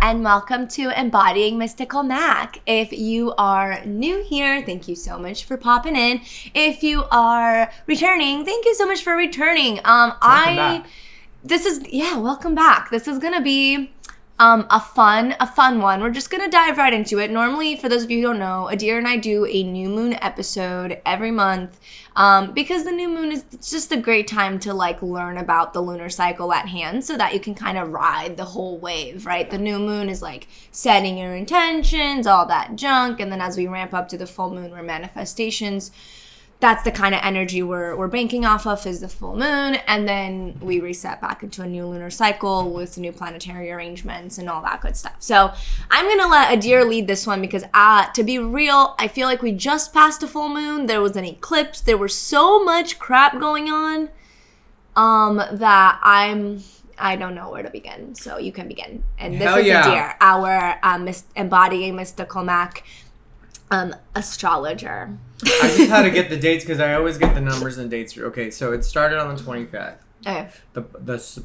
and welcome to Embodying Mystical Mac. If you are new here, thank you so much for popping in. If you are returning, thank you so much for returning. Welcome back. Welcome back. This is gonna be a fun one. We're just gonna dive right into it. Normally, for those of you who don't know, Adyr and I do a new moon episode every month because the new moon is just a great time to learn about the lunar cycle at hand so that you can kind of ride the whole wave, right? The new moon is setting your intentions, all that junk, and then as we ramp up to the full moon, we're manifestations. That's the kind of energy we're banking off of is the full moon, and then we reset back into a new lunar cycle with new planetary arrangements and all that good stuff. So I'm going to let Adyr lead this one because to be real, I feel like we just passed a full moon. There was an eclipse. There was so much crap going on that I don't know where to begin. So you can begin. And this is Adyr, our Embodying Mystical Mac astrologer. I just had to get the dates because I always get the numbers and dates. Okay, so it started on the 25th. Okay. The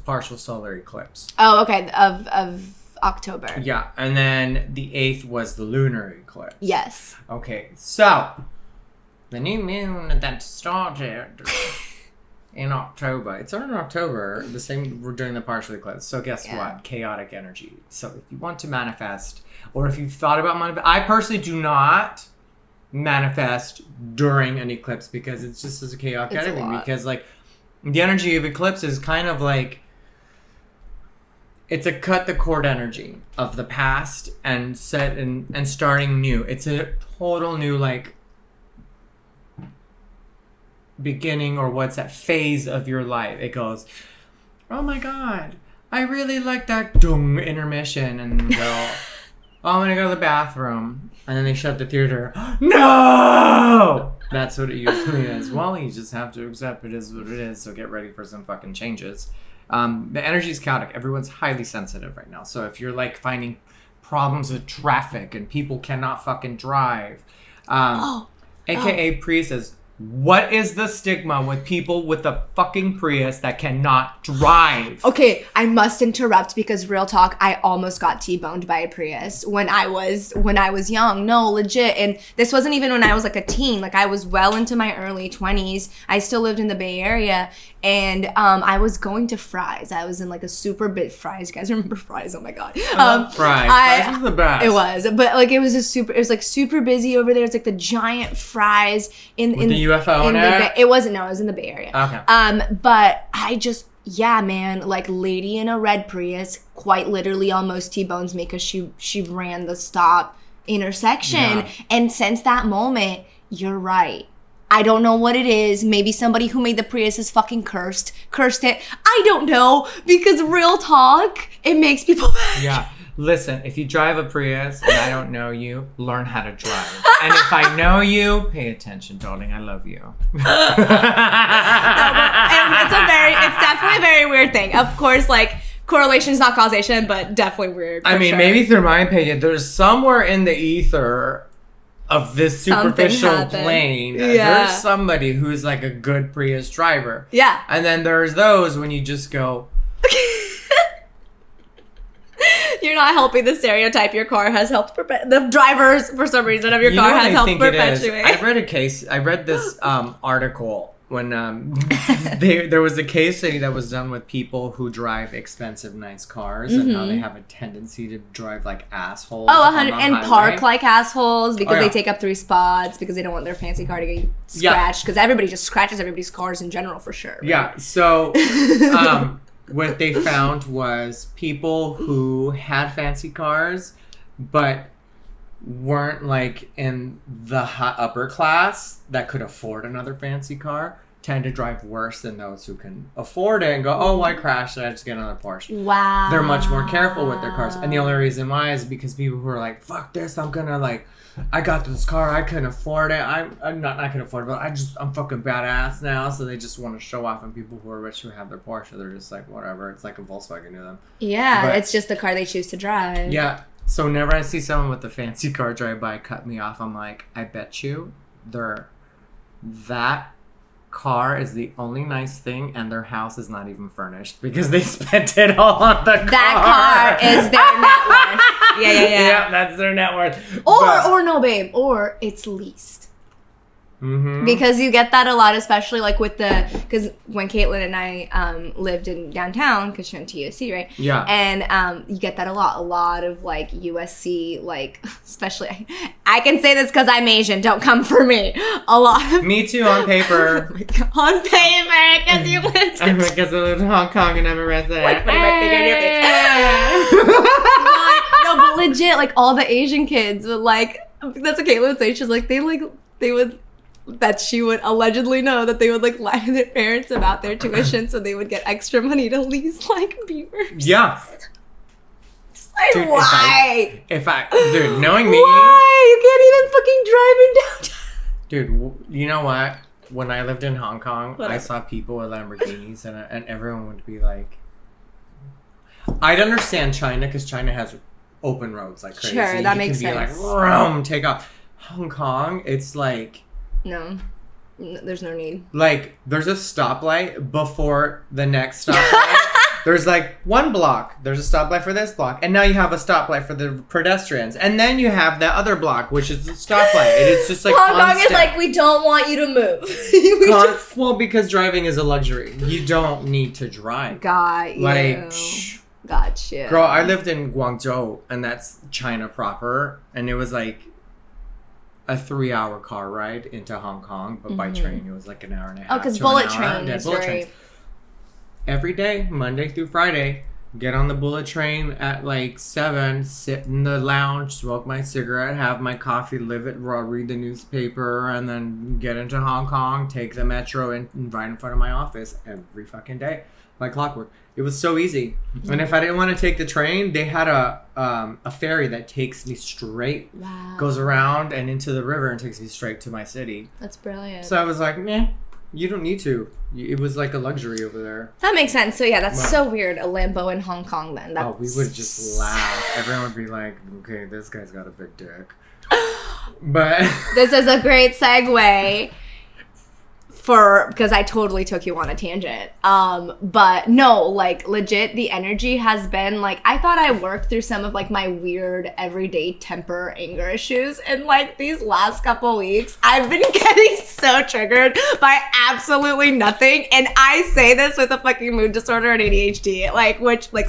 partial solar eclipse. Oh, okay, of October. Yeah, and then the 8th was the lunar eclipse. Yes. Okay, so the new moon that started in October. It started in October. We're doing the partial eclipse. So guess what? Chaotic energy. So if you want to manifest, or if you've thought about manifest, I personally do not manifest during an eclipse because it's just as a chaotic energy. Because the energy of eclipse is kind of it's a cut the cord energy of the past and set and starting new. It's a total new beginning, or what's that phase of your life. It goes, oh my god, I really like that intermission, and go, oh, I'm gonna go to the bathroom, and then they shut the theater. No! That's what it usually is. Well, you just have to accept it is what it is, so get ready for some fucking changes. The energy is chaotic. Everyone's highly sensitive right now. So if you're finding problems with traffic and people cannot fucking drive, aka Prius says, what is the stigma with people with a fucking Prius that cannot drive? Okay, I must interrupt because real talk, I almost got T-boned by a Prius when I was young. No, legit. And this wasn't even when I was a teen. I was well into my early 20s. I still lived in the Bay Area. And I was going to Fry's. I was in a super big Fry's. You guys remember Fry's? Oh my god. I love Fry's. Fry's was the best. It was, but it was super busy over there. It's the giant Fry's in the UFO in it. It wasn't. No, it was in the Bay Area. Okay. But I just lady in a red Prius, quite literally almost T-bones me because she ran the stop intersection, and since that moment, you're right. I don't know what it is. Maybe somebody who made the Prius is fucking cursed it. I don't know, because real talk, it makes people mad. Yeah. Listen, if you drive a Prius and I don't know you, learn how to drive. And if I know you, pay attention, darling. I love you. It's definitely a very weird thing. Of course, correlation is not causation, but definitely weird. I mean, maybe through my opinion, there's somewhere in the ether of this superficial plane, there's somebody who's a good Prius driver. Yeah. And then there's those when you just go... You're not helping the stereotype your car has helped the drivers, for some reason, of your car has helped perpetuate. I read this article when there was a case study that was done with people who drive expensive, nice cars, and how they have a tendency to drive like assholes. Oh, 100, and park like assholes because they take up 3 spots because they don't want their fancy car to get scratched. Because everybody just scratches everybody's cars in general, for sure. Right? Yeah. So what they found was people who had fancy cars, but weren't like in the upper class that could afford another fancy car, tend to drive worse than those who can afford it and go, oh, I crashed, I just get another Porsche. Wow. They're much more careful with their cars. And the only reason why is because people who are like, fuck this, I'm gonna like, I got this car, I couldn't afford it. I'm not I can afford it, but I'm fucking badass now. So they just want to show off. And people who are rich who have their Porsche, they're just like, whatever. It's like a Volkswagen to them. Yeah, but it's just the car they choose to drive. Yeah. So whenever I see someone with a fancy car drive by, cut me off, I'm like, I bet you that car is the only nice thing and their house is not even furnished because they spent it all on the car. That car is their net worth. Yeah. That's their net worth. Or no, babe. Or it's leased. Mm-hmm. Because you get that a lot, especially like with because when Caitlin and I lived in downtown, because she went to USC, right? Yeah. And you get that a lot of like USC, like, especially, I can say this because I'm Asian, don't come for me. A lot of... Me too, on paper. On paper, because you went to... Because I lived in Hong Kong and I'm a resident. Like, putting my finger in your face. No, but legit, like, all the Asian kids would like, that's what Caitlin would say, she's like, they would, that she would allegedly know that they would like lie to their parents about their tuition so they would get extra money to lease like beavers. Yeah. Just like, Dude, why? Dude, knowing me. Why? You can't even fucking drive in downtown. Dude, you know what? When I lived in Hong Kong, Whatever. I saw people with Lamborghinis and everyone would be like, I'd understand China because China has open roads like crazy. Sure, that makes sense. You can be like, vroom, take off. Hong Kong, it's like... No, there's no need. Like, there's a stoplight before the next stoplight. There's like one block. There's a stoplight for this block. And now you have a stoplight for the pedestrians. And then you have that other block, which is the stoplight. And it's just like Hong Kong constant. is like, we don't want you to move. Well, because driving is a luxury. You don't need to drive. Got you. Like, Got you. Girl, I lived in Guangzhou, and that's China proper. And it was like a 3-hour car ride into Hong Kong, but by train it was like an hour and a half. Oh, because bullet train Yeah, is bullet very... trains. Every day, Monday through Friday, get on the bullet train at like 7, sit in the lounge, smoke my cigarette, have my coffee, live it raw, read the newspaper, and then get into Hong Kong, take the metro and right in front of my office every fucking day. Like clockwork. It was so easy. And if I didn't want to take the train, they had a ferry that takes me straight, goes around and into the river and takes me straight to my city. That's brilliant. So I was like, meh, you don't need to. It was like a luxury over there. That makes sense. So yeah, that's so weird. A Lambo in Hong Kong then. That's... Oh, we would just laugh. Everyone would be like, okay, this guy's got a big dick. But this is a great segue. Because I totally took you on a tangent. But no, like legit, the energy has been like, I thought I worked through some of like my weird everyday temper anger issues. And like these last couple weeks, I've been getting so triggered by absolutely nothing. And I say this with a fucking mood disorder and ADHD,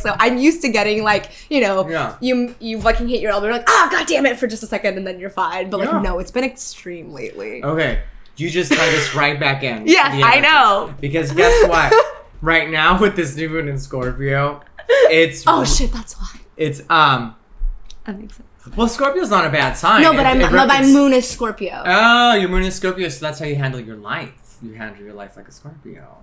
so I'm used to getting like, you fucking hit your elbow, you're like, oh, God damn it, for just a second. And then you're fine. But like, no, it's been extreme lately. Okay. You just tied us right back in. Yes, I know. Because guess what? Right now with this new moon in Scorpio, it's... Oh, shit, that's why. It's, That makes sense. Well, Scorpio's not a bad sign. No, but my moon is Scorpio. Oh, your moon is Scorpio, so that's how you handle your life. You handle your life like a Scorpio.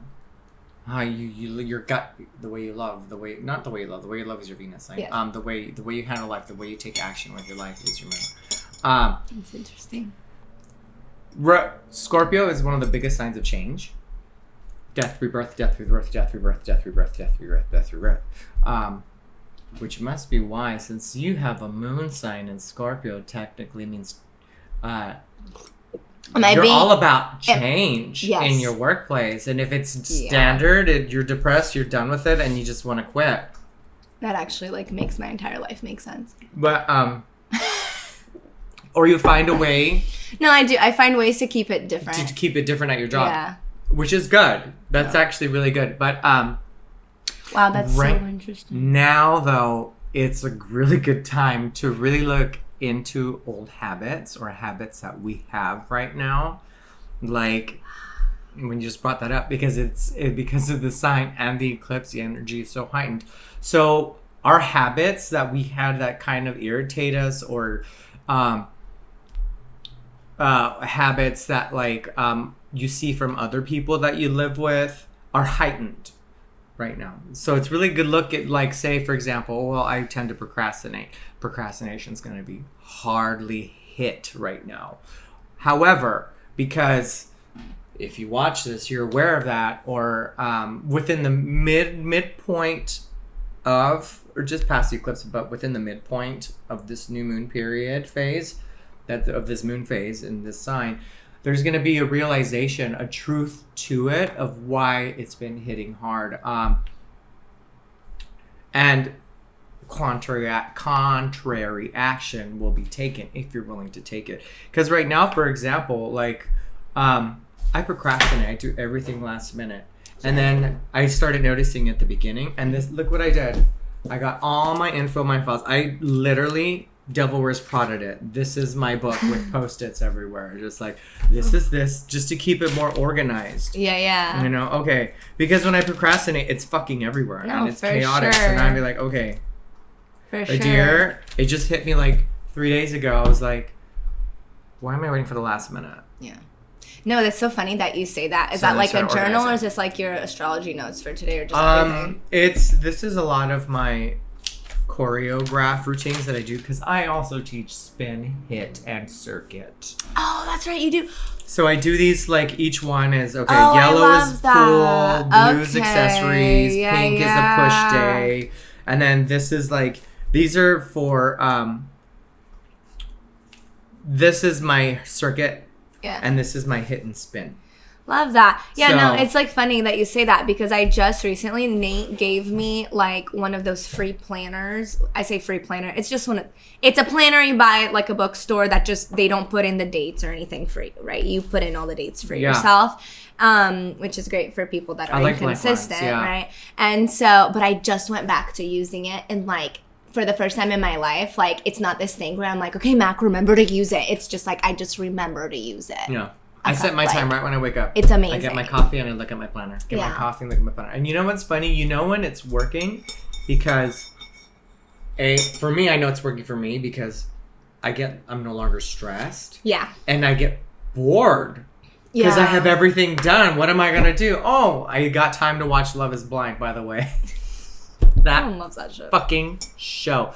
Your gut, the way you love, the way you love is your Venus sign. Yeah. The way you handle life, the way you take action with your life is your moon. That's interesting. Scorpio is one of the biggest signs of change. Death, rebirth, death, rebirth, death, rebirth, death, rebirth, death, rebirth, death, rebirth. Which must be why, since you have a moon sign in Scorpio, technically means you're all about change in your workplace. And if it's standard, you're depressed, you're done with it, and you just want to quit. That actually like makes my entire life make sense. But or you find a way. No, I do. I find ways to keep it different. To keep it different at your job. Yeah. Which is good. That's actually really good. But wow, that's so interesting. Now though, it's a really good time to really look into old habits or habits that we have right now. Like when you just brought that up, because because of the sign and the eclipse, the energy is so heightened. So our habits that we had that kind of irritate us, or habits that like you see from other people that you live with are heightened right now. So it's really good look at, like, say for example, well, I tend to procrastinate. Procrastination is going to be hardly hit right now. However, because if you watch this, you're aware of that, or within the midpoint of, or just past the eclipse, but within the midpoint of this new moon period phase, of this moon phase in this sign, there's going to be a realization, a truth to it of why it's been hitting hard. And contrary action will be taken if you're willing to take it. Because right now, for example, like I procrastinate. I do everything last minute. And then I started noticing at the beginning, and look what I did. I got all my info, my files. I literally Devil Wears Prada it. This is my book with Post-its everywhere. Just like, this is this, just to keep it more organized. Yeah. You know, okay. Because when I procrastinate, it's fucking everywhere. No, and it's for chaotic. sure. So now I'd be like, okay. For sure. Adyr, it just hit me like 3 days ago. I was like, why am I waiting for the last minute? Yeah. No, that's so funny that you say that. Is that like a journal, or is this like your astrology notes for today, or just everything? This is a lot of my choreograph routines that I do, because I also teach spin, hit, and circuit. Oh, that's right, you do. So I do these, like, each one is, okay, Oh, yellow is that. pool, blue is Okay. accessories, Yeah, pink is a push day, and then this is like, these are for, this is my circuit, and this is my hit and spin. Love that. Yeah, So- no, it's like funny that you say that, because I just recently, Nate gave me like one of those free planners. I say free planner. It's just it's a planner you buy at like a bookstore that just, they don't put in the dates or anything free, right? You put in all the dates for yourself, which is great for people that are like inconsistent, lifelines, yeah. right? And so, but I just went back to using it, and like, for the first time in my life, like, it's not this thing where I'm like, okay, Mac, remember to use it. It's just like, I just remember to use it. Yeah. I set my time right when I wake up. It's amazing. I get my coffee and I look at my planner. Get my coffee and look at my planner. And you know what's funny? You know when it's working? Because, for me, I know it's working for me because I'm no longer stressed. Yeah. And I get bored. Because I have everything done. What am I going to do? Oh, I got time to watch Love is Blind, by the way. Everyone loves that show. Fucking show.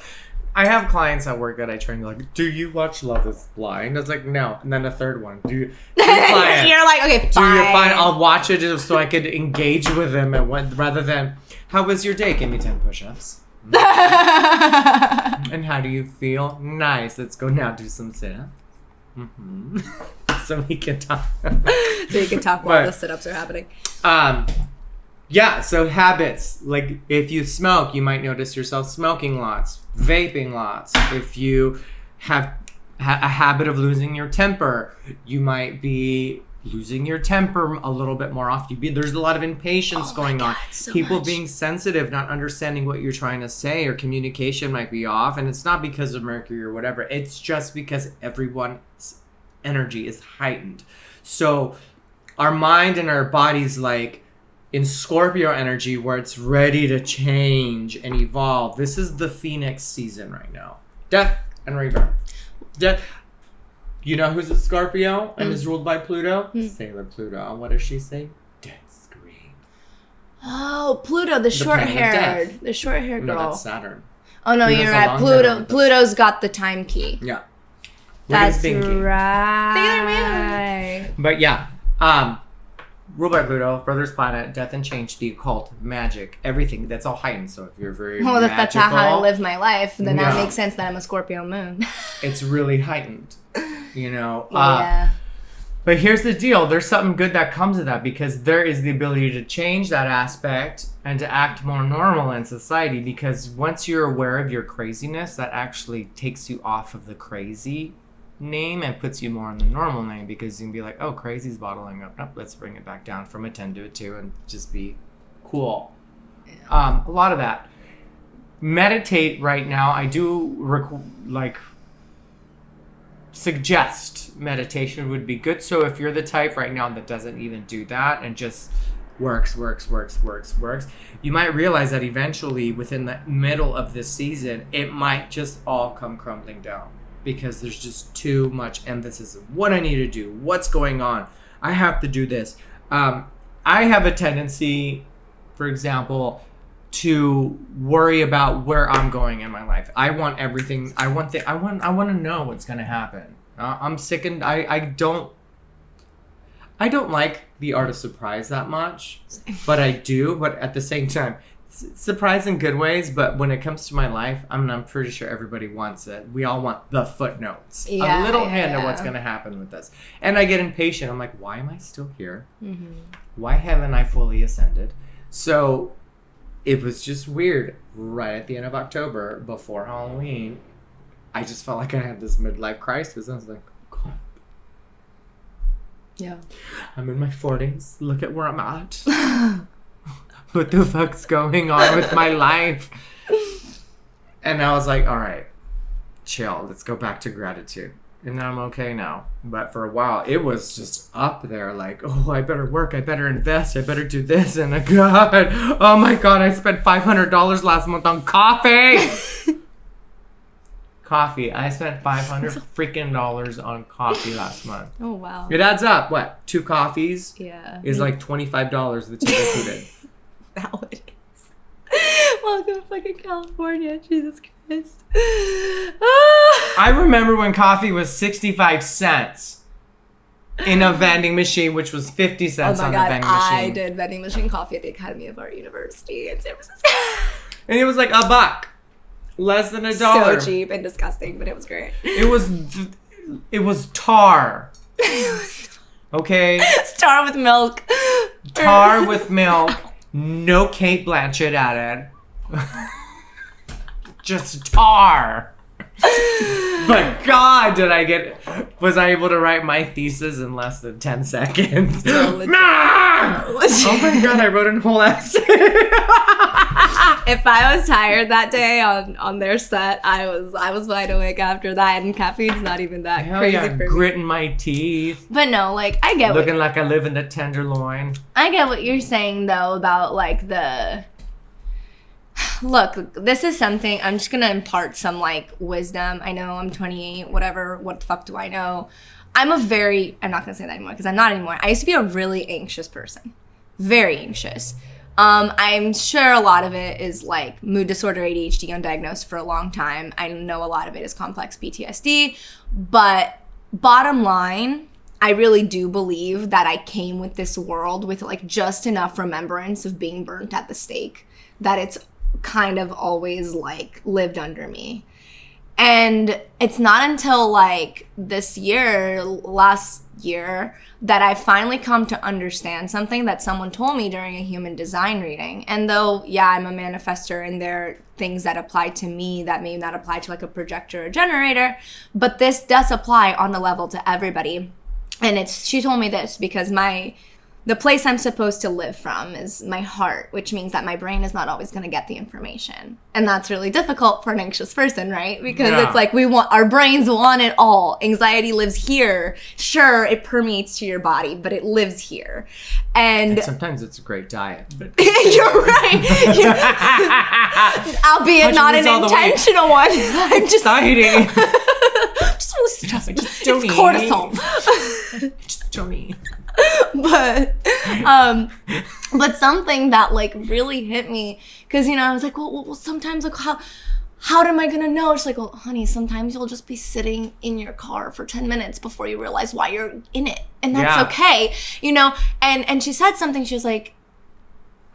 I have clients at work that I train, like, do you watch Love is Blind? I was like, no. And then the third one, You're like, okay, fine. I'll watch it just so I could engage with them rather than, how was your day? Give me 10 push-ups. And how do you feel? Nice. Let's go now do some sit-ups. Mm-hmm. So we can talk. So you can talk while the sit-ups are happening. Yeah, so habits. Like, if you smoke, you might notice yourself smoking lots, vaping lots. If you have a habit of losing your temper, you might be losing your temper a little bit more often. There's a lot of impatience going on. So People much. being sensitive, not understanding what you're trying to say, or communication might be off. And it's not because of Mercury or whatever. It's just because everyone's energy is heightened. So our mind and our body's like, in Scorpio energy, where it's ready to change and evolve. This is the Phoenix season right now. Death and rebirth. Death. You know who's a Scorpio and is ruled by Pluto? Sailor Pluto. What does she say? Death scream. Oh, Pluto, the short-haired girl. No, that's Saturn. Oh no, Pluto's you're a right. long-haired one. Pluto's got the time key. Yeah. That's thinking. right. But yeah, ruled by Pluto, Brother's Planet, Death and Change, the occult, magic, everything. That's all heightened. So if you're very Well, if that's how I magical, live my life, then that No. makes sense that I'm a Scorpio moon. it's really heightened. You know? Yeah. But here's the deal. There's something good that comes of that, because there is the ability to change that aspect and to act more normal in society, because once you're aware of your craziness, that actually takes you off of the crazy name and puts you more on the normal name, because you can be like, oh, crazy's bottling up. Nope, let's bring it back down from a 10 to a 2 and just be cool. A lot of that. Meditate right now. I do suggest meditation would be good. So if you're the type right now that doesn't even do that and just works, you might realize that eventually within the middle of this season, it might just all come crumbling down, because there's just too much emphasis of what I need to do, what's going on, I have to do this. I have a tendency, for example, to worry about where I'm going in my life. I want everything. I want to know what's going to happen. I'm sick and I don't like the art of surprise that much, but I do. But at the same time, surprise in good ways. But when it comes to my life, I'm pretty sure everybody wants it. We all want the footnotes, a little hint of what's going to happen with this. And I get impatient. I'm like, why am I still here? Mm-hmm. Why haven't I fully ascended? So it was just weird. Right at the end of October, before Halloween, I just felt like I had this midlife crisis. I was like, God. Yeah. I'm in my 40s. Look at where I'm at. What the fuck's going on with my life? And I was like, all right, chill. Let's go back to gratitude. And I'm okay now. But for a while, it was just up there like, oh, I better work. I better invest. I better do this. And God, oh my God, I spent $500 last month on coffee. Coffee. I spent $500 freaking dollars on coffee last month. Oh, wow. It adds up. What? 2 coffees? Yeah. Is like $25 the tip included. Nowadays. Welcome to fucking California. Jesus Christ. I remember when coffee was 65 cents in a vending machine, which was 50 cents on the vending machine. I did vending machine coffee at the Academy of Art University in San Francisco. And it was like $1. Less than $1. So cheap and disgusting, but it was great. It was tar. Okay? Tar with milk. Tar with milk. No Kate Blanchett added. Just tar. But God, was I able to write my thesis in less than 10 seconds? Oh my God, I wrote a whole essay. If I was tired that day on their set, I was wide awake after that, and caffeine's not even that crazy for me. Gritting my teeth. But no, like, I get looking like I live in the Tenderloin. I get what you're saying though about like the. Look, this is something, I'm just gonna impart some like wisdom. I know I'm 28, whatever, what the fuck do I know? I'm not gonna say that anymore because I'm not anymore. I used to be a really anxious person. Very anxious. I'm sure a lot of it is like mood disorder, ADHD, undiagnosed for a long time. I know a lot of it is complex PTSD, but bottom line, I really do believe that I came with this world with like just enough remembrance of being burnt at the stake that it's kind of always like lived under me. And it's not until like last year that I finally come to understand something that someone told me during a human design reading. And though, yeah, I'm a manifestor and there are things that apply to me that may not apply to like a projector or generator, but this does apply on the level to everybody. And she told me this because the place I'm supposed to live from is my heart, which means that my brain is not always going to get the information. And that's really difficult for an anxious person, right? Because It's like our brains want it all. Anxiety lives here. Sure, it permeates to your body, but it lives here. And sometimes it's a great diet. But you're right. Albeit not an intentional one. I'm just exciting. Just really stressing. Just don't it's cortisol. Just don't eat. But something that like really hit me, because I was like, well sometimes like how am I gonna know? It's like, well, honey, sometimes you'll just be sitting in your car for 10 minutes before you realize why you're in it, and that's okay, And she said something. She was like,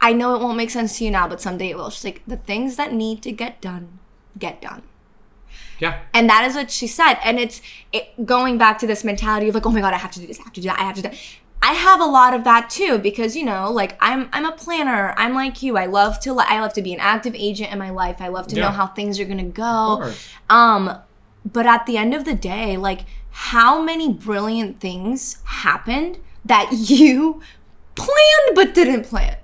I know it won't make sense to you now, but someday it will. She's like, the things that need to get done, get done. Yeah. And that is what she said. And it's going back to this mentality of like, oh my God, I have to do this, I have to do that, I have to do that. I have a lot of that too, because like I'm a planner. I'm like you. I love to be an active agent in my life. I love to know how things are gonna go. But at the end of the day, like, how many brilliant things happened that you planned but didn't plan?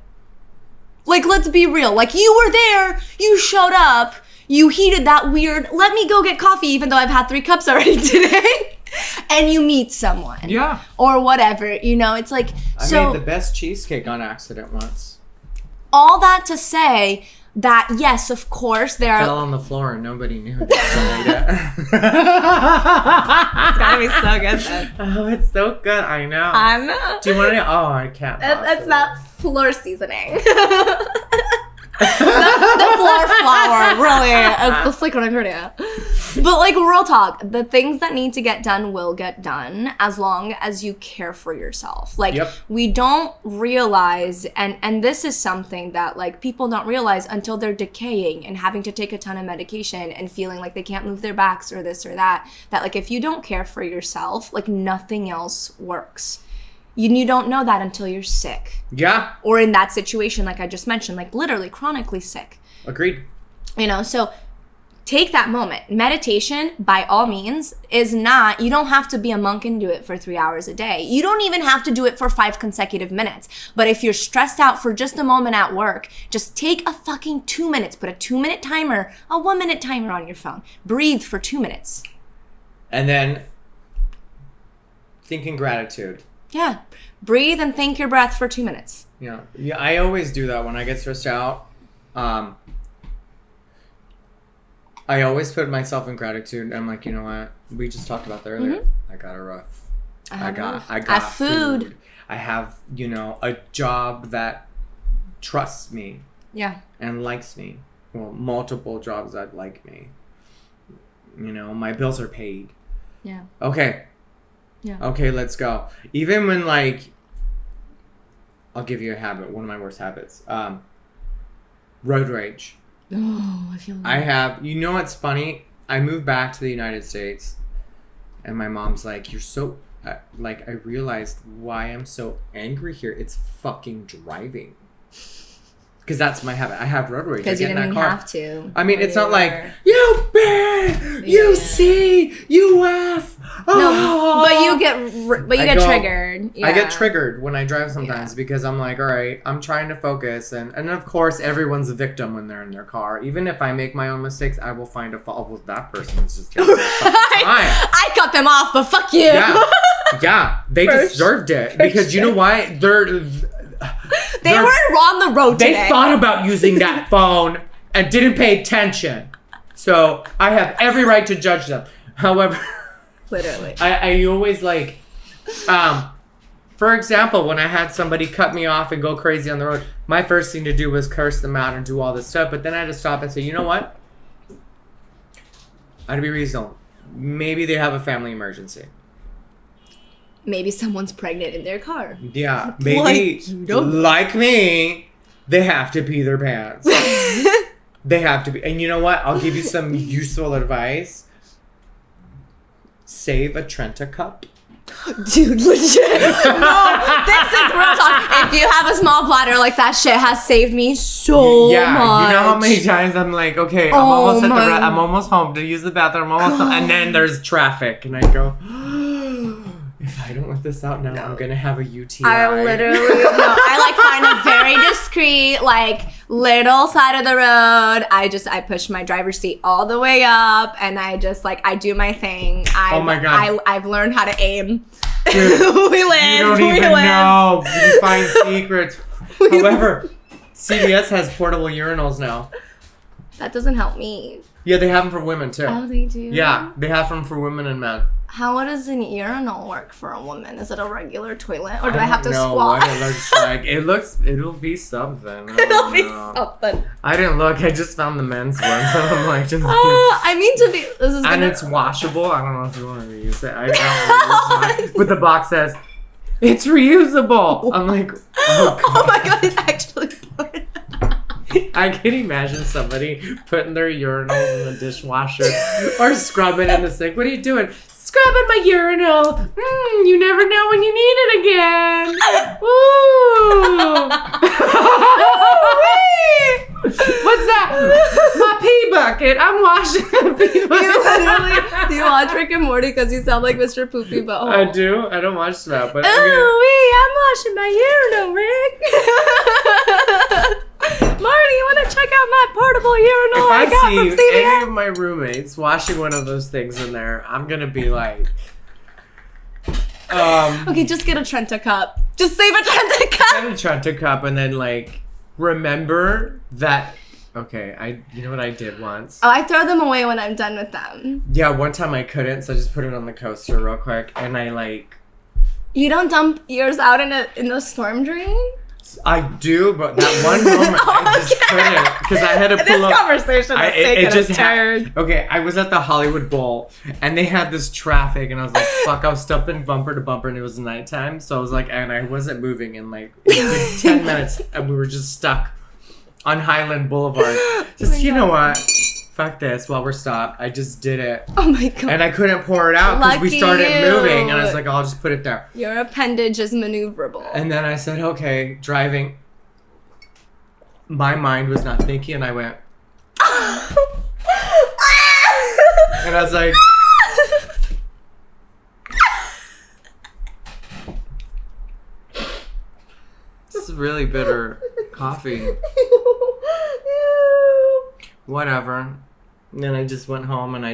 Like, let's be real. Like, you were there, you showed up, you heated that weird, let me go get coffee even though I've had 3 cups already today. And you meet someone. Yeah. Or whatever, it's like, I made the best cheesecake on accident once. All that to say that, yes, of course, there fell on the floor and nobody knew it. It's gotta be so good then. Oh, it's so good. I know. I know. Do you want to know? Oh, I can't. That's not floor seasoning. the floor flour, really. That's like what I'm hearing at. But like, real talk, the things that need to get done will get done as long as you care for yourself. Like, we don't realize, and this is something that like people don't realize until they're decaying and having to take a ton of medication and feeling like they can't move their backs or this or that like if you don't care for yourself, like nothing else works. You don't know that until you're sick. Yeah. Or in that situation, like I just mentioned, like literally chronically sick. Agreed. You know, so take that moment. Meditation, by all means, is not, you don't have to be a monk and do it for 3 hours a day. You don't even have to do it for 5 consecutive minutes. But if you're stressed out for just a moment at work, just take a fucking 2 minutes. Put a 2-minute timer, a 1-minute timer on your phone. Breathe for 2 minutes. And then think in gratitude. Yeah. Breathe and thank your breath for 2 minutes. Yeah. Yeah. I always do that when I get stressed out. I always put myself in gratitude. I'm like, you know what? We just talked about that earlier. I got a roof. I got food. I have, you know, a job that trusts me. Yeah. And likes me. Well, multiple jobs that like me. You know, my bills are paid. Yeah. Okay. Yeah. Okay, let's go. Even when, like, I'll give you a habit, one of my worst habits. Road rage. Oh, I feel that. I have, you know what's funny? I moved back to the United States, and my mom's like, you're so, like, I realized why I'm so angry here. It's fucking driving. Because that's my habit. I have road rage. Because you didn't even have to. I mean, it's not like, you B, you C, you F. Oh. No, but you get triggered. Yeah. I get triggered when I drive sometimes because I'm like, all right, I'm trying to focus. And of course, everyone's a victim when they're in their car. Even if I make my own mistakes, I will find a fault. Well, that person is just taking their fucking time. I cut them off, but fuck you. Yeah, they deserved it. Because you know why? They were on the road today. They thought about using that phone and didn't pay attention. So I have every right to judge them. However, literally, I always like, for example, when I had somebody cut me off and go crazy on the road, my first thing to do was curse them out and do all this stuff. But then I had to stop and say, you know what? I had to be reasonable. Maybe they have a family emergency. Maybe someone's pregnant in their car. Yeah, maybe like me, they have to pee their pants. They have to be. And you know what? I'll give you some useful advice. Save a Trenta cup. Dude, legit. No, this is real talk. If you have a small bladder, like that shit has saved me so much. Yeah, you know how many times I'm like, okay, I'm almost home to use the bathroom. I'm almost home. And then there's traffic. And I go... If I don't let this out now, I'm gonna have a UTI. I literally I find a very discreet, like, little side of the road. I push my driver's seat all the way up, and I just, like, I do my thing. Oh my God. I've learned how to aim. Dude, we live. You don't even know. You find secrets. However, CVS has portable urinals now. That doesn't help me. Yeah, they have them for women too. Oh, they do? Yeah, they have them for women and men. How does an urinal work for a woman? Is it a regular toilet, or do I have to squat? What it looks like. It'll be something. It'll be something. I didn't look. I just found the men's one, so I'm like, just. I mean to be. This is. And it's washable. I don't know if you want to reuse it. I don't reuse but the box says, "It's reusable." I'm like, oh, oh my God, it's actually. I can imagine somebody putting their urinals in the dishwasher or scrubbing in the sink. What are you doing? Scrubbing my urinal. You never know when you need it again. Ooh. What's that? My pee bucket. I'm washing the pee bucket. Do you watch Rick and Morty because you sound like Mr. Poopy Butthole? I do. I don't watch that, but I'm washing my urinal, Rick. Marty, you want to check out my portable urinal I got from CVS? If I see any of my roommates washing one of those things in there, I'm going to be like... okay, just get a Trenta cup. Just save a Trenta cup. Get a Trenta cup and then, like, remember that... Okay, you know what I did once? Oh, I throw them away when I'm done with them. Yeah, one time I couldn't, so I just put it on the coaster real quick, and I, like... You don't dump yours out in a storm drain? I do, but that one moment I just couldn't because I had to pull up. This conversation has taken a turn. Okay, I was at the Hollywood Bowl and they had this traffic and I was like, fuck, I was stumping bumper to bumper and it was nighttime. So I was like, and I wasn't moving in like 10 minutes and we were just stuck on Highland Boulevard. Just, you know what? fuck this, while we're stopped. I just did it. Oh my God. And I couldn't pour it out because we started moving. And I was like, I'll just put it there. Your appendage is maneuverable. And then I said, okay, driving. My mind was not thinking, and I went. And I was like. This is really bitter coffee. Whatever. And then I just went home and I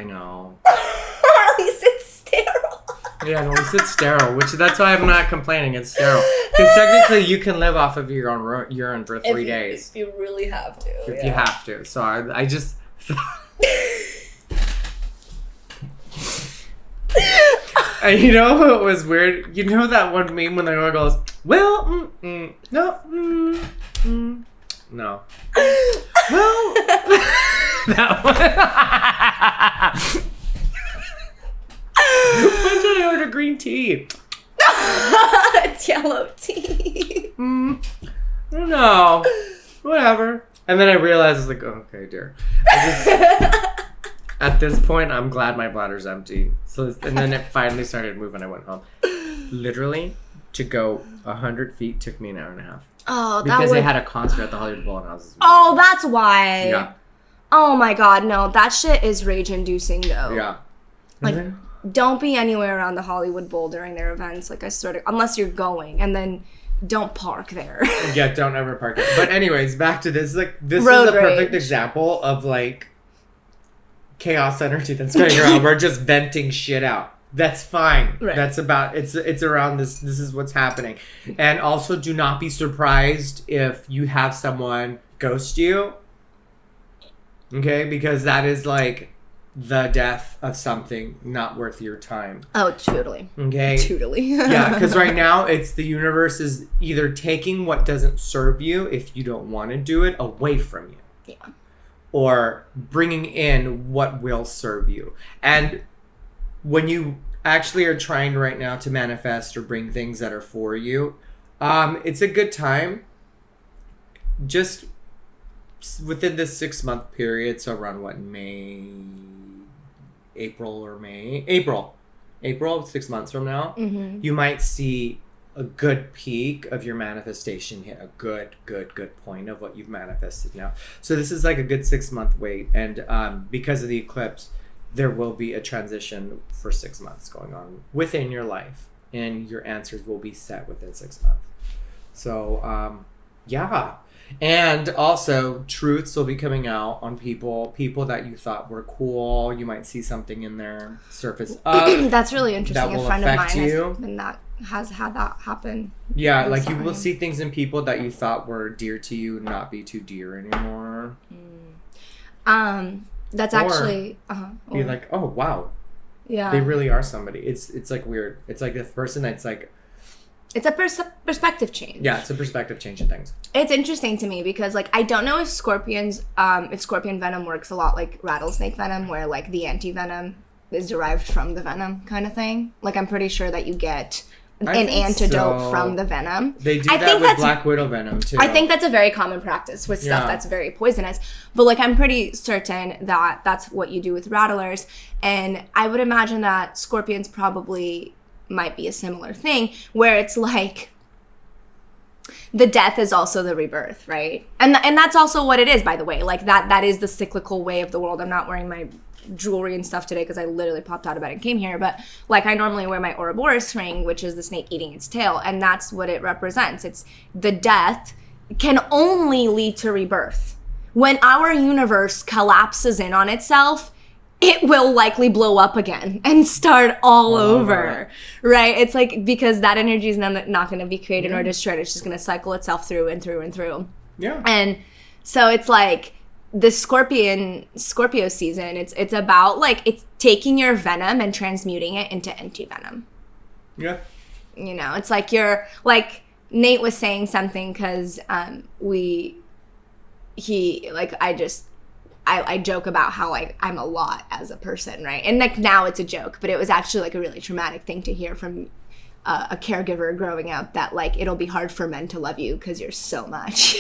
know. At least it's sterile. Yeah, at least it's sterile, which that's why I'm not complaining. It's sterile. Because technically you can live off of your own urine for 3 days. If you really have to. If you have to. So I just... And you know what was weird? You know that one meme when the girl goes, well, no, no. Well, that one. Why did I order green tea? It's yellow tea. No, whatever. And then I realized, I was like, oh, okay, dear. At this point, I'm glad my bladder's empty. And then it finally started moving. I went home. Literally, to go 100 feet took me an hour and a half. Oh, because they had a concert at the Hollywood Bowl, and I was. Oh, that's why. Yeah. Oh my God, no, that shit is rage-inducing though. Yeah. Like, don't be anywhere around the Hollywood Bowl during their events. Like, I sort of, unless you're going, and then don't park there. Yeah, don't ever park there. But anyways, back to this. Like, this Road is a perfect rage. example of like chaos energy that's going around. We're just venting shit out. That's fine. Right. That's about it's around this. This is what's happening. And also, do not be surprised if you have someone ghost you. Okay, because that is like the death of something not worth your time. Oh, totally. Okay. Totally. Yeah, because right now it's the universe is either taking what doesn't serve you if you don't want to do it away from you. Yeah. Or bringing in what will serve you. And when you actually are trying right now to manifest or bring things that are for you, it's a good time. Just within this 6-month period, so around what, April, 6 months from now, you might see a good peak of your manifestation hit a good point of what you've manifested now. So this is like a good 6-month wait. And because of the eclipse, there will be a transition for 6 months going on within your life. And your answers will be set within 6 months. So, yeah. And also, truths will be coming out on people that you thought were cool. You might see something in there surface up. That's really interesting. That will a friend of affect mine has had that happen. Yeah, like you will see things in people that you thought were dear to you not be too dear anymore. That's actually be like, oh wow, yeah, they really are somebody. It's like weird. It's like this person that's like. It's a perspective change. Yeah, it's a perspective change in things. It's interesting to me because, like, I don't know if scorpion venom works a lot like rattlesnake venom, where, like, the anti-venom is derived from the venom kind of thing. Like, I'm pretty sure that you get an antidote from the venom. They do that with Black Widow venom, too. I think that's a very common practice with stuff that's very poisonous. But, like, I'm pretty certain that that's what you do with rattlers. And I would imagine that scorpions probably might be a similar thing, where it's like the death is also the rebirth, right? And that's also what it is, by the way. Like that is the cyclical way of the world. I'm not wearing my jewelry and stuff today because I literally popped out of bed and came here, but like I normally wear my Ouroboros ring, which is the snake eating its tail, and that's what it represents. It's the death can only lead to rebirth. When our universe collapses in on itself, it will likely blow up again and start all over, right? It's like, because that energy is not going to be created or destroyed. It's just going to cycle itself through and through and through. Yeah. And so it's like the Scorpio season, it's about like, it's taking your venom and transmuting it into anti-venom. Yeah. You know, it's like you're, like Nate was saying something because I joke about how like I'm a lot as a person, right? And like now it's a joke, but it was actually like a really traumatic thing to hear from a caregiver growing up, that like it'll be hard for men to love you because you're so much.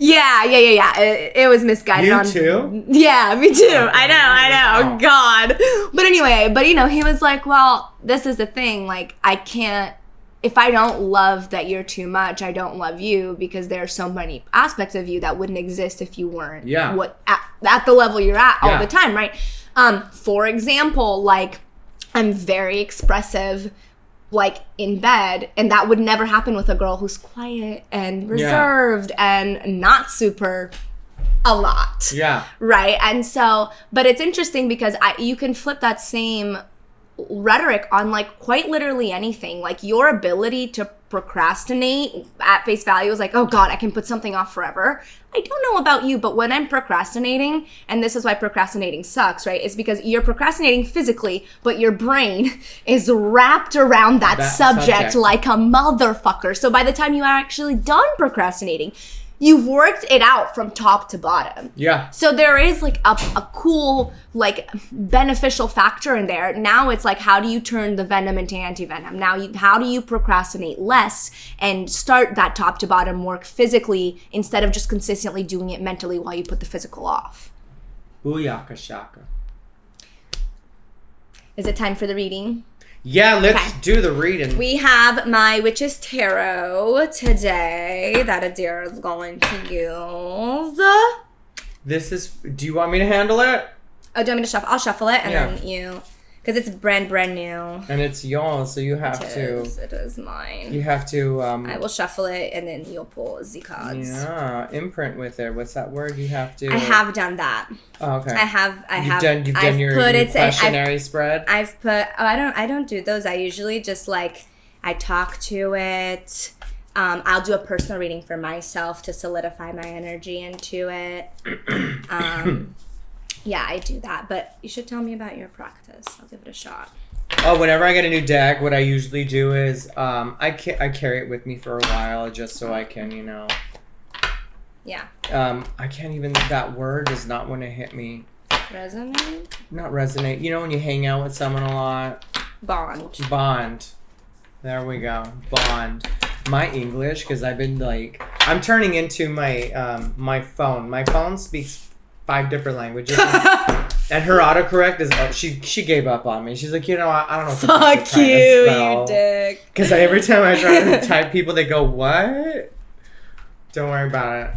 Yeah. It was misguided. You too? Yeah, me too. I know. Wow. God. But anyway, he was like, well, this is the thing. Like, I can't, if I don't love that you're too much, I don't love you, because there are so many aspects of you that wouldn't exist if you weren't at the level you're at all the time, right? For example, like, I'm very expressive, like, in bed, and that would never happen with a girl who's quiet and reserved and not super a lot. Yeah. Right? And so, but it's interesting because you can flip that same rhetoric on, like, quite literally anything. Like, your ability to procrastinate at face value is like, oh God, I can put something off forever. I don't know about you, but when I'm procrastinating, and this is why procrastinating sucks, right? It's because you're procrastinating physically, but your brain is wrapped around that subject like a motherfucker. So by the time you are actually done procrastinating, you've worked it out from top to bottom. Yeah. So there is, like, a cool, like, beneficial factor in there. Now it's like, how do you turn the venom into anti-venom? Now, how do you procrastinate less and start that top to bottom work physically instead of just consistently doing it mentally while you put the physical off? Booyaka shaka. Is it time for the reading? Yeah, let's do the reading. We have my Witch's Tarot today that Adyr is going to use. This is... Do you want me to handle it? Oh, do you want me to shuffle? I'll shuffle it, and then you... Because it's brand new. And it's yours, so you have to... It is mine. You have to... I will shuffle it, and then you'll pull the cards. Yeah, imprint with it. What's that word? You have to... I have done that. Oh, okay. You've done your questionary spread? I've put... Oh, I don't do those. I usually just, like... I talk to it. I'll do a personal reading for myself to solidify my energy into it. Yeah, I do that, but you should tell me about your practice. I'll give it a shot. Oh, whenever I get a new deck, what I usually do is I carry it with me for a while just so I can, Yeah. I can't even... That word does not want to hit me. Resonate? Not resonate. You know when you hang out with someone a lot? Bond. There we go. Bond. My English, because I've been, like... I'm turning into my my phone. My phone speaks 5 different languages. And her autocorrect is... She gave up on me. She's like, I don't know what the fuck you dick. Because every time I try to type people, they go, what? Don't worry about it.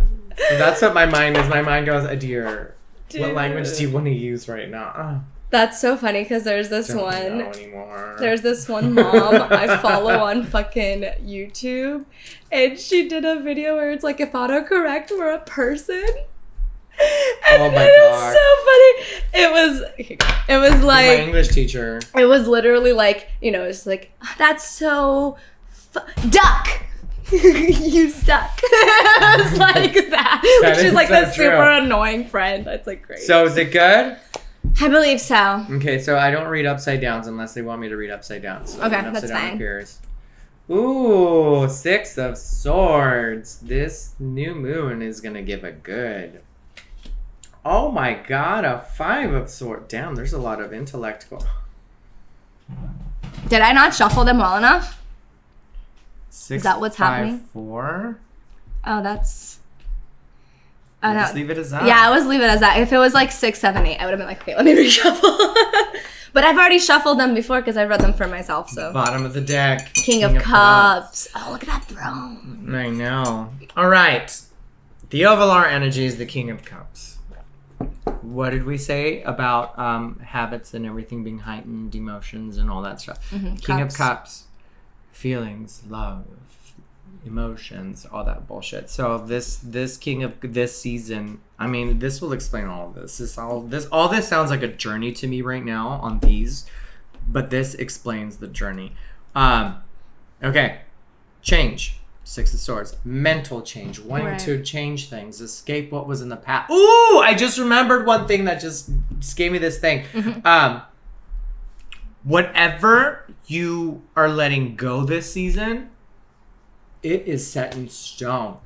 So that's what my mind is. My mind goes, Adyr, what language do you want to use right now? Oh. That's so funny because there's this Don't one. know anymore. There's this one mom I follow on fucking YouTube, and she did a video where it's like if autocorrect were a person. And oh my it God. was so funny. It was like my English teacher. It was literally like, it's like, that's so duck. You stuck. It was like that. Which is like the super annoying friend. That's like great. So is it good? I believe so. Okay, so I don't read upside downs unless they want me to read upside downs. So okay, that's fine. Appears. Ooh, 6 of Swords. This new moon is gonna give a good. Oh my God, a 5 of Swords. Damn, there's a lot of intellect going. Did I not shuffle them well enough? 6, is that what's 5, happening? 4. Oh, that's. Just leave it as that. Yeah, I was leave it as that. If it was like 6, 7, 8, I would have been like, okay, let me reshuffle. But I've already shuffled them before because I read them for myself. So bottom of the deck. King of Cups. Oh, look at that throne. I know. All right. The Ovalar energy is the King of Cups. What did we say about habits and everything being heightened, emotions and all that stuff? Mm-hmm. King of Cups, feelings, love, emotions, all that bullshit. So this King of this season, I mean, this will explain all of this. All this sounds like a journey to me right now on these, but this explains the journey. Okay, change. 6 of Swords. Mental change. Wanting to change things. Escape what was in the past. Ooh! I just remembered one thing that just gave me this thing. Mm-hmm. Whatever you are letting go this season, it is set in stone.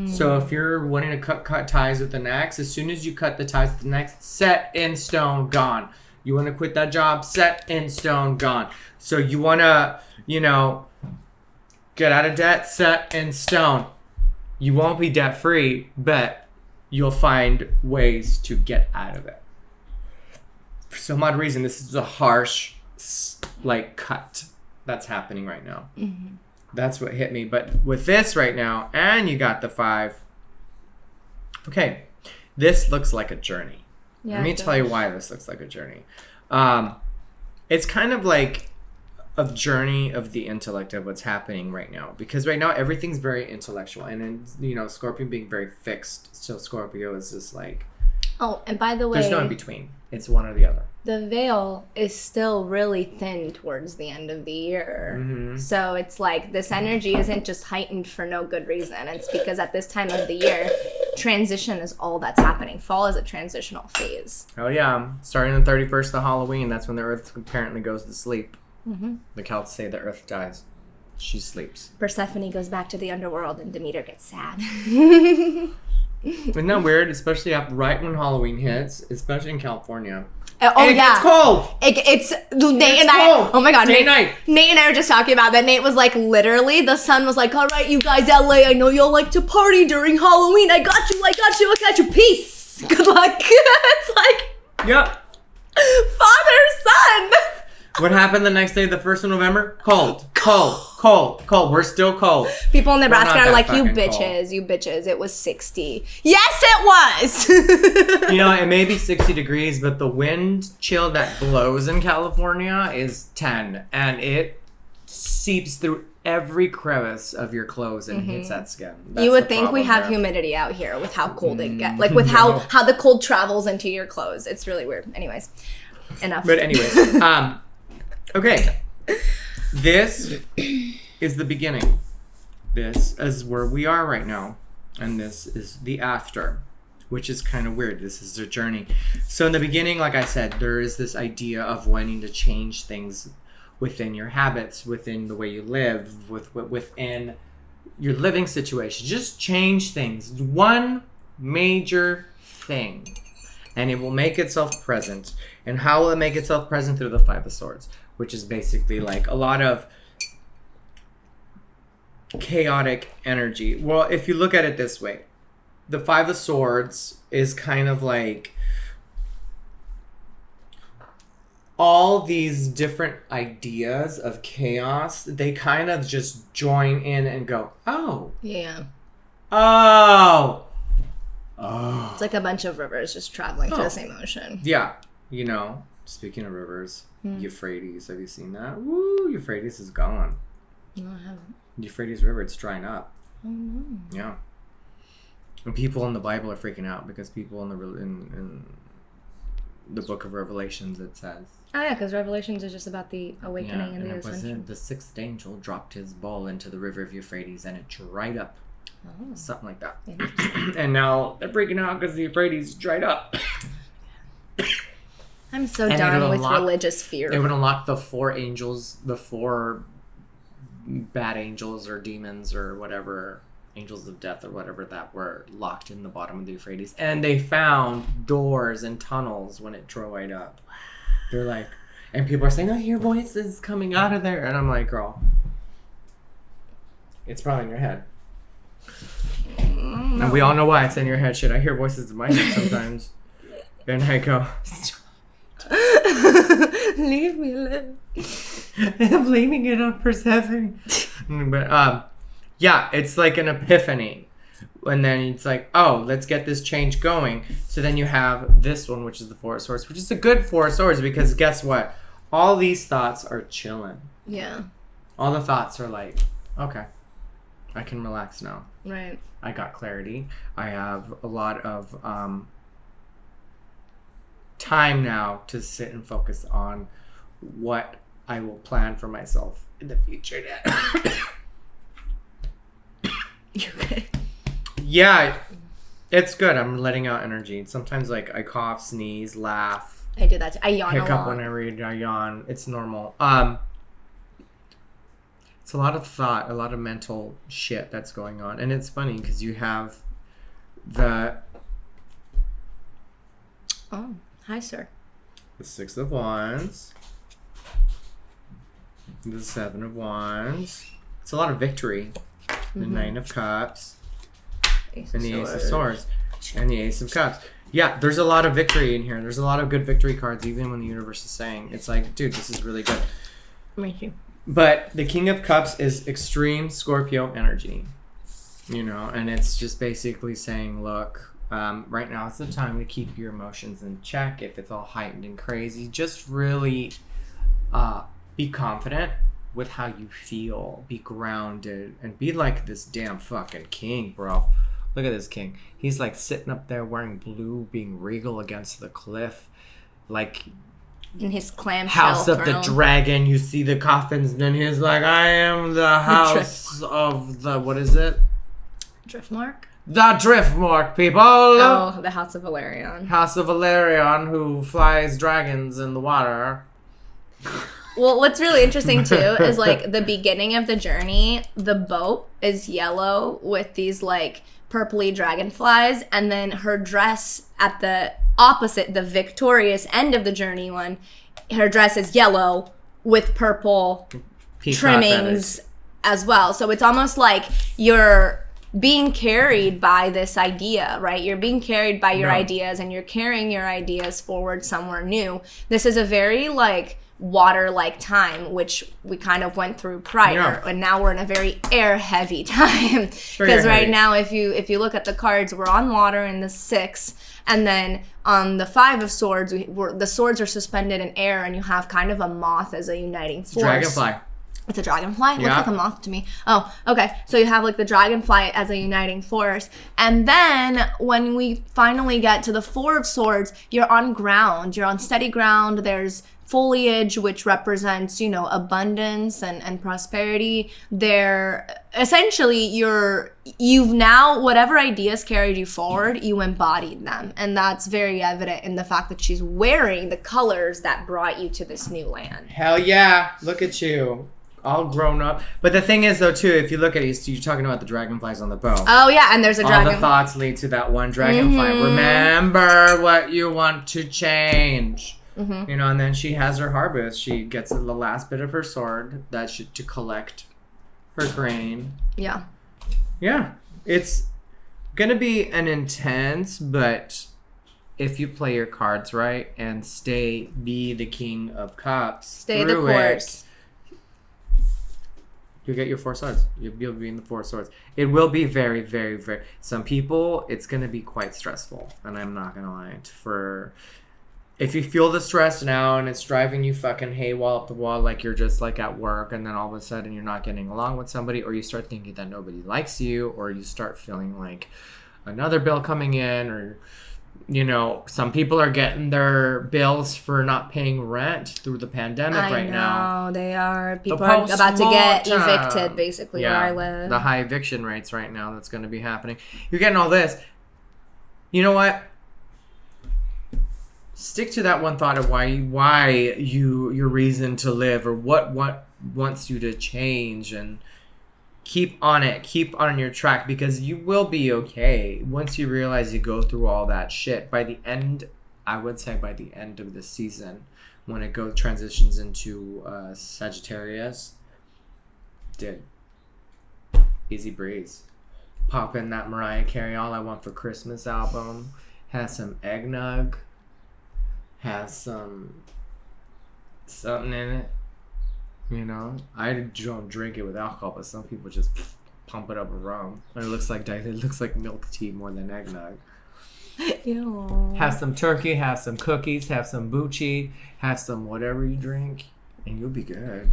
So if you're wanting to cut ties with the next, as soon as you cut the ties with the next, set in stone, gone. You want to quit that job, set in stone, gone. So you want to, get out of debt, set in stone. You won't be debt free, but you'll find ways to get out of it. For some odd reason, this is a harsh, like, cut that's happening right now. Mm-hmm. That's what hit me. But with this right now, and you got the 5. Okay, this looks like a journey. Yeah, let me tell you why this looks like a journey. It's kind of like a journey of the intellect of what's happening right now. Because right now, everything's very intellectual. And then, you know, Scorpio being very fixed. So Scorpio is just like... Oh, and by the way... There's no in between. It's one or the other. The veil is still really thin towards the end of the year. Mm-hmm. So it's like this energy isn't just heightened for no good reason. It's because at this time of the year, transition is all that's happening. Fall is a transitional phase. Oh, yeah. Starting the 31st of Halloween, that's when the Earth apparently goes to sleep. Mm-hmm. The Celts say the Earth dies. She sleeps. Persephone goes back to the underworld and Demeter gets sad. Isn't that weird? Especially right when Halloween hits, especially in California. It gets cold. It's Nate and I. Oh my God, Nate and I were just talking about that. Nate was like, literally, the sun was like, "All right, you guys, LA, I know y'all like to party during Halloween. I got you. Peace. Good luck." It's like, yep. Father, son. What happened the next day, the 1st of November? Cold. We're still cold. People in Nebraska are like, you bitches. It was 60. Yes, it was. You know, it may be 60 degrees, but the wind chill that blows in California is 10. And it seeps through every crevice of your clothes and hits that skin. That's you would think we have humidity out here with how cold it gets. Like with how the cold travels into your clothes. It's really weird. Anyways, enough. But anyways, okay. This is the beginning. This is where we are right now. And this is the after, which is kind of weird. This is a journey. So in the beginning, like I said, there is this idea of wanting to change things within your habits, within the way you live, within your living situation. Just change things. One major thing. And it will make itself present. And how will it make itself present? Through the 5 of Swords, which is basically like a lot of chaotic energy. Well, if you look at it this way, the 5 of Swords is kind of like all these different ideas of chaos. They kind of just join in and go, oh. Yeah. Oh. It's like a bunch of rivers just traveling to the same ocean. Yeah. You know, speaking of rivers, Euphrates, have you seen that? Woo, Euphrates is gone. No, I haven't. Euphrates River, it's drying up. Oh, no. Yeah. And people in the Bible are freaking out because people in the book of Revelations, it says. Oh, yeah, because Revelations is just about the awakening and the ascension. The 6th angel dropped his bowl into the river of Euphrates and it dried up. Oh. Something like that. And now they're freaking out because the Euphrates dried up. I'm so done with religious fear. It would unlock the 4 angels, the 4 bad angels or demons or whatever, angels of death or whatever, that were locked in the bottom of the Euphrates. And they found doors and tunnels when it dried up. They're like, and people are saying, I hear voices coming out of there. And I'm like, girl, it's probably in your head. No. And we all know why it's in your head. Shit, I hear voices in my head sometimes. And I go, leave me alone. I'm blaming it on Persephone. But yeah, it's like an epiphany. And then it's like, oh, let's get this change going. So then you have this one, which is the 4 of Swords, which is a good 4 of Swords because guess what? All these thoughts are chilling. Yeah. All the thoughts are like, okay, I can relax now. Right. I got clarity. I have a lot of time now to sit and focus on what I will plan for myself in the future. You okay? Yeah, it's good. I'm letting out energy. Sometimes like I cough, sneeze, laugh. I do that too. I yawn hiccup a lot. When I read. I yawn. It's normal. It's a lot of thought, a lot of mental shit that's going on. And it's funny because you have the... Oh, hi, sir. The 6 of Wands. The 7 of Wands. It's a lot of victory. The 9 of Cups. and the Ace of Swords, and the Ace of Cups. Yeah, there's a lot of victory in here. There's a lot of good victory cards, even when the universe is saying, it's like, dude, this is really good. Thank you. But the King of Cups is extreme Scorpio energy, you know, and it's just basically saying, look, right now it's the time to keep your emotions in check. If it's all heightened and crazy, just really be confident with how you feel. Be grounded and be like this damn fucking king, bro. Look at this king. He's like sitting up there wearing blue, being regal against the cliff, like in his clamshell House of throne. the Dragon. You see the coffins, and then he's like, I am the house of the, what is it? Driftmark? The Driftmark, people. Oh, the House of Valerian. House of Valerian, who flies dragons in the water. Well, what's really interesting too is like the beginning of the journey, the boat is yellow with these like purpley dragonflies, and then her dress at the opposite, the victorious end of the journey one, her dress is yellow with purple trimmings as well. So it's almost like you're being carried by this idea, right? You're being carried by your ideas, and you're carrying your ideas forward somewhere new. This is a very like water-like time, which we kind of went through prior, and now we're in a very air-heavy time. Because right now, if you look at the cards, we're on water in the 6, and then on the 5 of Swords, the swords are suspended in air, and you have kind of a moth as a uniting force. Dragonfly. It's a dragonfly? It looks like a moth to me. Oh, okay. So you have like the dragonfly as a uniting force. And then when we finally get to the 4 of Swords, you're on ground. You're on steady ground. There's foliage, which represents, you know, abundance and prosperity. They're essentially you've now, whatever ideas carried you forward, you embodied them. And that's very evident in the fact that she's wearing the colors that brought you to this new land. Hell yeah. Look at you. All grown up. But the thing is, though, too, if you look at it, you're talking about the dragonflies on the bow. Oh, yeah, and there's a dragon. All the thoughts lead to that one dragonfly. Mm-hmm. Remember what you want to change. Mm-hmm. You know, and then she has her harvest. She gets the last bit of her sword to collect her grain. Yeah. Yeah. It's going to be an intense, but if you play your cards right and be the King of Cups. Stay the course. You'll get your 4 swords. You'll be in the 4 swords. It will be very, very, very... Some people, it's going to be quite stressful. And I'm not going to lie. If you feel the stress now and it's driving you fucking haywall up the wall, like you're just like at work, and then all of a sudden you're not getting along with somebody, or you start thinking that nobody likes you, or you start feeling like another bill coming in, or... You know, some people are getting their bills for not paying rent through the pandemic right now. I know, they are. People are about to get evicted, basically, where I live. The high eviction rates right now that's going to be happening. You're getting all this. You know what? Stick to that one thought of why your reason to live, or what wants you to change, and keep on it. Keep on your track, because you will be okay once you realize you go through all that shit. By the end, I would say by the end of the season, when it transitions into Sagittarius, dude, easy breeze. Pop in that Mariah Carey All I Want for Christmas album. Has some eggnog. Has something in it. You know, I don't drink it with alcohol, but some people just pump it up with rum. And it looks like milk tea more than eggnog. Ew. Have some turkey, have some cookies, have some bucci, have some whatever you drink, and you'll be good.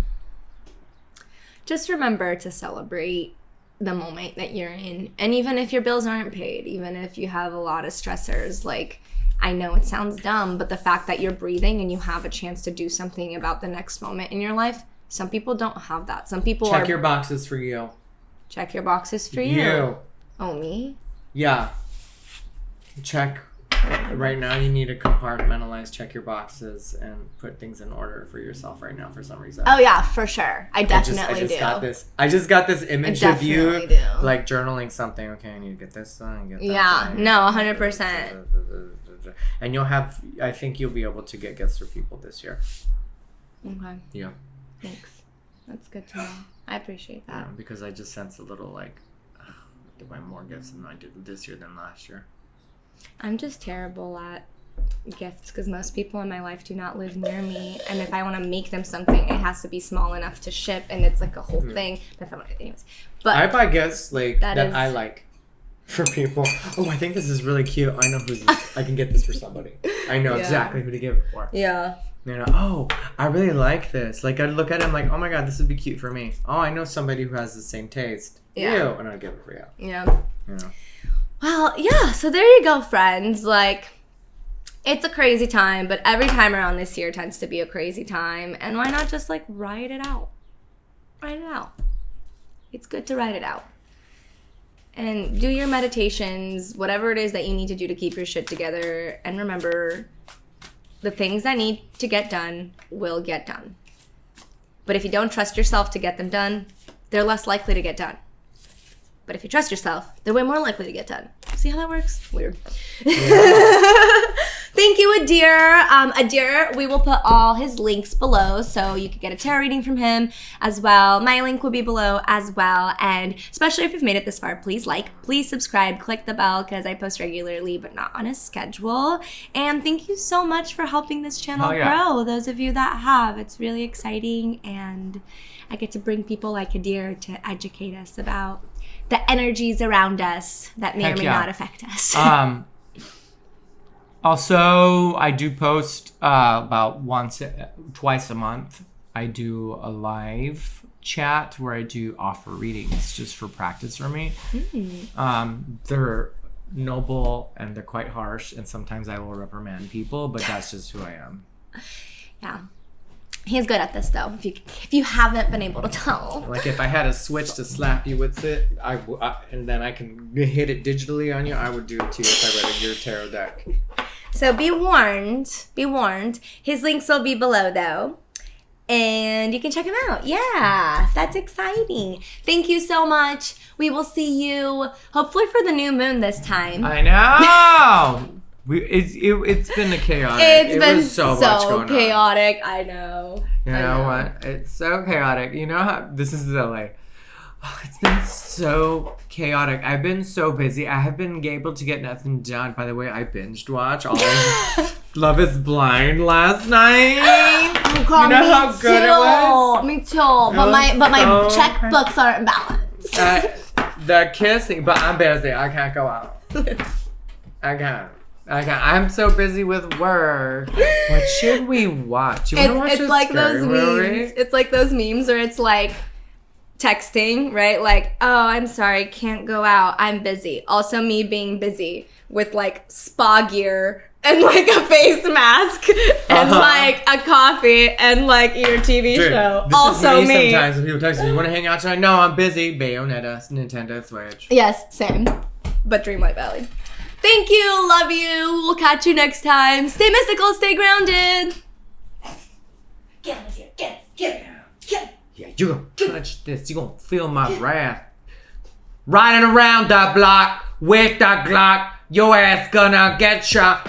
Just remember to celebrate the moment that you're in. And even if your bills aren't paid, even if you have a lot of stressors, like, I know it sounds dumb, but the fact that you're breathing and you have a chance to do something about the next moment in your life, some people don't have that. Some people check your boxes for you. Check your boxes for you. Oh, me? Yeah. Check. Right now you need to compartmentalize, check your boxes, and put things in order for yourself right now for some reason. Oh, yeah, for sure. I definitely I just got this image of you like journaling something. Okay, I need to get this done. Get that done. No, 100%. And I think you'll be able to get gifts for people this year. Okay. Yeah. Thanks. That's good to know. I appreciate that. Yeah, because I just sense a little like to buy more gifts than I did this year than last year. I'm just terrible at gifts because most people in my life do not live near me, and if I want to make them something, it has to be small enough to ship, and it's like a whole thing. Anyways, but I buy gifts like that is... I like for people. Oh, I think this is really cute. I know who's this. I can get this for somebody. I know exactly who to give it for. Yeah. You know, oh, I really like this. Like, I'd look at it, I'm like, oh my god, this would be cute for me. Oh, I know somebody who has the same taste. Yeah. You, and I'd give it for you. Yeah. You know. Well, yeah, so there you go, friends. Like, it's a crazy time, but every time around this year tends to be a crazy time. And why not just, like, write it out? Write it out. It's good to write it out. And do your meditations, whatever it is that you need to do to keep your shit together. And remember, the things that need to get done will get done. But if you don't trust yourself to get them done, they're less likely to get done. But if you trust yourself, they're way more likely to get done. See how that works? Weird. Yeah. Thank you, Adyr. Adyr, we will put all his links below so you can get a tarot reading from him as well. My link will be below as well. And especially if you've made it this far, please like, please subscribe, click the bell because I post regularly but not on a schedule. And thank you so much for helping this channel grow. Those of you that have, it's really exciting. And I get to bring people like Adyr to educate us about the energies around us that may or may not affect us. Also, I do post about twice a month. I do a live chat where I do offer readings just for practice for me. They're noble and they're quite harsh, and sometimes I will reprimand people, but that's just who I am. Yeah. He's good at this, though, if you haven't been able to tell. Like, if I had a switch to slap you with it, and then I can hit it digitally on you, I would do it too if I read your tarot deck. So be warned. Be warned. His links will be below, though. And you can check him out. Yeah, that's exciting. Thank you so much. We will see you, hopefully, for the new moon this time. I know! It's been a chaotic. It's been so much going chaotic. On. I know. You know what? It's so chaotic. You know how this is LA. Oh, it's been so chaotic. I've been so busy. I have been able to get nothing done. By the way, I binged watch all of Love Is Blind last night. Oh God, you know how good it was? Me too. But my checkbooks aren't balanced. The kissing, but I'm busy. I can't go out. I can't. I'm so busy with work. What should we watch? You want to watch it's like those memes. It's like those memes where it's like texting, right? Like, oh, I'm sorry, can't go out. I'm busy. Also me being busy with like spa gear and like a face mask and like a coffee and like your TV show. This Also is me. Sometimes when people text me, you want to hang out tonight? No, I'm busy. Bayonetta, Nintendo Switch. Yes, same. But Dreamlight Valley. Thank you. Love you. We'll catch you next time. Stay mystical. Stay grounded. Get out of here. Get. Yeah, you gonna touch this. You gonna feel my wrath. Riding around the block with the Glock. Your ass gonna get shot.